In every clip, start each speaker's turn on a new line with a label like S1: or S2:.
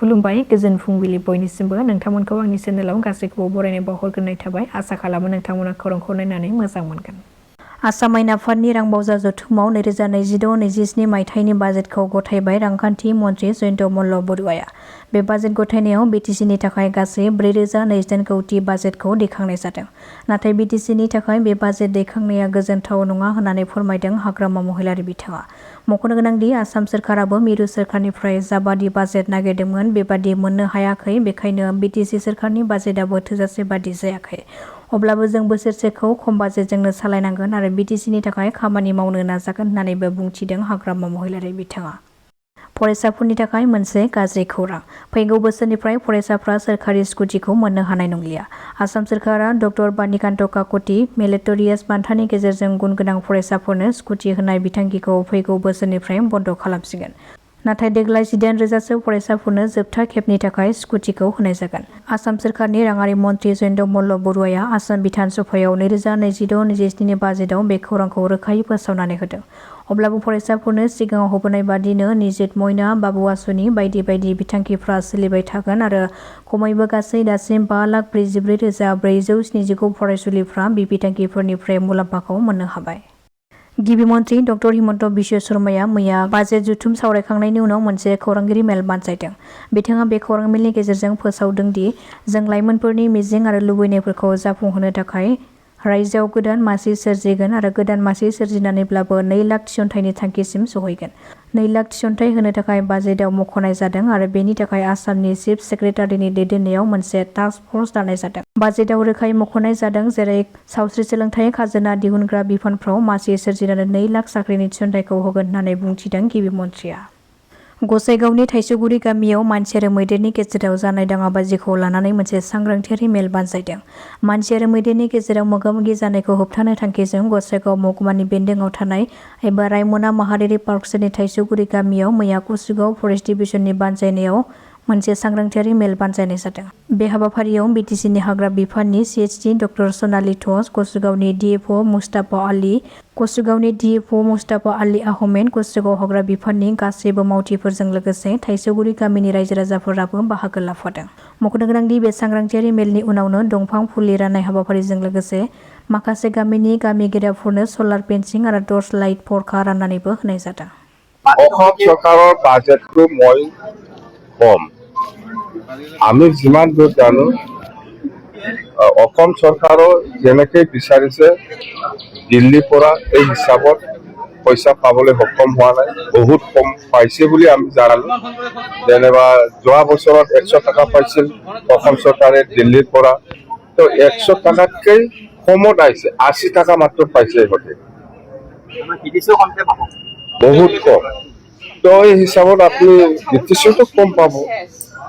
S1: खुलुमबाय गोजोन फुंबिलि बयनिसिमबो नोंथांमोनखौ आंनि चेनेलाव गासैखौबो बरायनाय बावहरग्रोनाय थाबाय आसा खालामो नोंथांमोना खौरांखौ नायनानै मोजां मोनगोन। आसाम आयेन आफादनि रां बावजा जथुमाव 2026-27 मायथाइनि बाजेटखौ गथायबाय रांखान्थि मन्थ्रि जयन्त मल्ल बरुवाया। बे बाजेट गथायनायाव बिटिसिनि थाखाय गासै 4028 कौटि बाजेटखौ दैखांनाय जादों। नाथाय बिटिसिनि थाखाय बे बाजेट दैखांनाया गोजोनथाव नङा होननानै फोरमायदों हाग्रामा महिलारि बिथाङा। मख'नो गोनांदि आसाम सोरखाराबो मिरु सोरखारनिफ्राय जाबादि बाजेट नागिरदोंमोन बेबादि मोननो हायाखै, बेखायनो बिटिसि सोरखारनि बाजेटआबो थोजासे बादि जायाखै। अब्लाबो जों बोसोरसेखौ खम बाजेटजोंनो सालायनांगोन आरो बिटिसिनि थाखाय खामानि मावनो नाजागोन होननानैबो बुंथिदों हाग्रामा महिलारि बिथाङा। फरायसाफोरनि थाखाय मोनसे गाज्रि खौरां। फैगौ बोसोरनिफ्राय फरायसाफ्रा सोरखारि स्कुटिखौ मोननो हानाय नंलिया। आसाम सोरखारा डक्टर बानिकान्त काकति मेरिट'रियास बान्थानि गेजेरजों गुन गोनां फरायसाफोरनो स्कुटि होनाय बिथांखिखौ फैगौ बोसोरनिफ्राय बन्द खालामसिगोन। नाथाय देग्लाय 19,000सो फरायसाफोरनो जोबथा खेबनि थाखाय स्कुटिखौ होनाय जागोन। आसाम सोरखारनि राङारि मन्थ्रि जयन्त मल्ल बरुवाया आसाम बिधान सभायाव 2026-27 बाजेटआव बे खौरांखौ रोखायै फोसावनानै होदों। अब्लाबो फरायसाफोरनो सिगाङाव होबोनाय बादिनो निजित मयना बाबु आसनि बायदि बायदि बिथांखिफ्रा सोलिबाय थागोन आरो खमैबो गासै दासिम 5,44,479 फरायसुलिफ्रा बे बिथांखिफोरनिफ्राय मुलाम्फाखौ मोननो हाबाय। गिबि मन्थ्रि डक्टर हिमन्त बिश्व शर्माया मैया बाजेट जथुम सावरायखांनायनि उनाव मोनसे खौरांगिरि मेल बानजायदों। बिथाङा बे खौरां मेलनि गेजेरजों फोसावदों दि जों लाइमोनफोरनि मिजिं आरो लुबैनायफोरखौ जाफुंहोनो थाखाय रायजोआव गोदान मासि सोरजिगोन आरो गोदान मासि सोरजिनानैब्लाबो 2 लाख थिसनथाइनि थांखिसिम सहैगोन। 2 लाख थिसनथाइ होनो थाखाय बाजेटआव मख'नाय जादों आरो बेनि थाखाय आसामनि चिफ सेक्रेटारिनि दैदेननायाव मोनसे टास्क फर्स दानाय जादों। बाजेटआव रोखायै मख'नाय जादों जेरै सावस्रि सोलोंथाइ खाजोना दिहुनग्रा बिफानफ्राव मासि सोरजिनानै 2 लाख साख्रिनि थिसनथाइखौ होगोन होननानै बुंथिदों गिबि मन्थ्रिया। गसाइगावनि थाइसुगुरि गामियाव मानसि आरो मैदेरनि गेजेराव जानाय दाङाबाजिखौ लानानै मोनसे सांग्रांथियारि मेल बानजायदों। मानसि आरो मैदेरनि गेजेराव मोगा-मोगि जानायखौ होबथानो थांखिजों गसाइगाव महकुमानि बेन्दोंआव थानाय एबा रायमना माहारियारि पार्क सेरनि थाइसुगुरि गामियाव मैया कसुगाव फरेस्ट डिभिजननि बानजायनायाव मोनसे सांग्रांथियारि मेल बानजायनाय जादों। बे हाबाफारियाव बिटिसिनि हाग्रा बिफाननि सिएचडि डक्टर सनालि टस, कसुगावनि डिएफअ मुस्ताफा आली, कसुगावनि डिएफअ मुस्ताफा आली आहमेद, कसुगाव हाग्रा बिफाननि गासैबो मावथिफोरजों लोगोसे थाइसुगुरि गामिनि रायजो राजाफोराबो बाहागो लाफादों। मख'नो गोनांदि बे सांग्रांथियारि मेलनि उनावनो दंफां फुलि राननाय हाबाफारिजों लोगोसे माखासे गामिनि गामिगेराफोरनो सलार फेन्सिं आरो टर्च लाइट फरखा राननानैबो होनाय जादों।
S2: অসম চৰকাৰৰ বাজেটটো মই কম। আমি যিমান দূৰ জানো অসম চৰকাৰৰ যেনেকৈ বিচাৰিছে দিল্লীৰ পৰা এই হিচাপত পইচা পাবলৈ সক্ষম হোৱা নাই, বহুত কম পাইছে বুলি আমি জানো। যেনিবা যোৱা বছৰত 100 টকা পাইছিল অসম চৰকাৰে দিল্লীৰ পৰা, তো 100 টকাতকৈ কমত আহিছে, 80 টকা মাত্ৰ পাইছে ইহঁতে, বহুত কম। তো এই হিচাপত আপুনি বিটিচিটো কম পাব।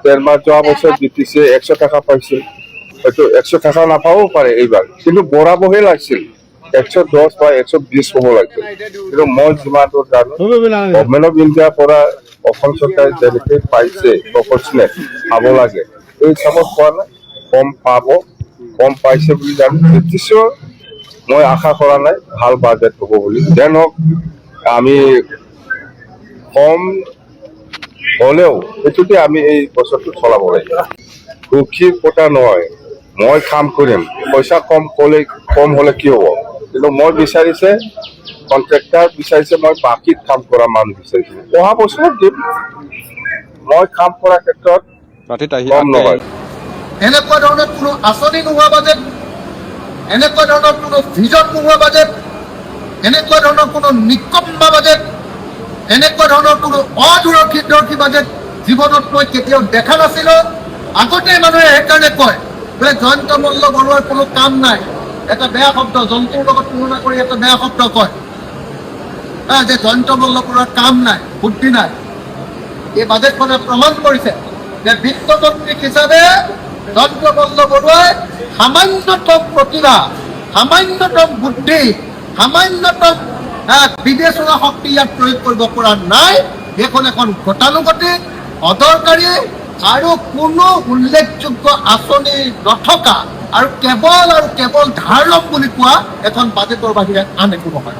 S2: যোৱা বছৰ বিটিচি 100 টকা পাইছিল, হয়তো 100 টকা নাপাবও পাৰে এইবাৰ, কিন্তু বঢ়াবহে লাগিছিল 110 বা 120 হ'ব লাগিছিল। কিন্তু মই যিমান দূৰ জানো গভৰ্ণমেণ্ট অফ ইণ্ডিয়াৰ পৰা অসম চৰকাৰে যেনেকৈ পাইছে প্ৰপৰ্চনেট পাব লাগে, এই হিচাপত পোৱা নাই, কম পাব, কম পাইছে বুলি জানো। বিটিচিও মই আশা কৰা নাই ভাল বাজেট হ'ব বুলি। যেন হওক আমি কম হলেও সেইটোতে আমি এই বছৰটো চলাব লাগিব। দুখীৰ কথা নহয়, মই কাম কৰিম, পইচা কম হলে কি হ'ব, কিন্তু মই বিচাৰিছে কন্ট্ৰেক্টাৰ বিচাৰিছে মই বাকীত কাম কৰা মানুহ বিচাৰিছো। অহা বছৰত দিম, মই কাম কৰাৰ ক্ষেত্ৰত কম নহয়।
S3: এনেকুৱা ধৰণৰ কোনো আঁচনি নোহোৱা বাজেট, এনেকুৱা ধৰণৰ কোনো ভিজন নোহোৱা বাজেট, এনেকুৱা ধৰণৰ কোনো নিকম্মা বাজেট, এনেকুৱা ধৰণৰ কোনো অদূৰদৰ্শী বাজেট জীৱনত মই কেতিয়াও দেখা নাছিলো। আগতে মানুহে সেইকাৰণে কয় বোলে জয়ন্ত মল্ল বৰুৱাৰ কোনো কাম নাই, এটা বেয়া শব্দ, জন্তুৰ লগত তুলনা কৰি এটা বেয়া শব্দ কয় যে জয়ন্ত মল্ল বৰুৱাৰ কাম নাই, বুদ্ধি নাই। এই বাজেটখনে প্ৰমাণ কৰিছে যে বিত্তমন্ত্ৰী হিচাপে জয়ন্ত মল্ল বৰুৱাই সামান্যতম প্ৰতিভা, সামান্যতম বুদ্ধি, সামান্যতম বিবেচনা শক্তি ইয়াত প্ৰয়োগ কৰিব পৰা নাই। এইখন এখন গতানুগতিক, অদৰকাৰী আৰু কোনো উল্লেখযোগ্য আঁচনি নথকা আৰু কেৱল ধাৰ ল'ম বুলি কোৱা এখন বাজেটৰ বাহিৰে আন একো নহয়।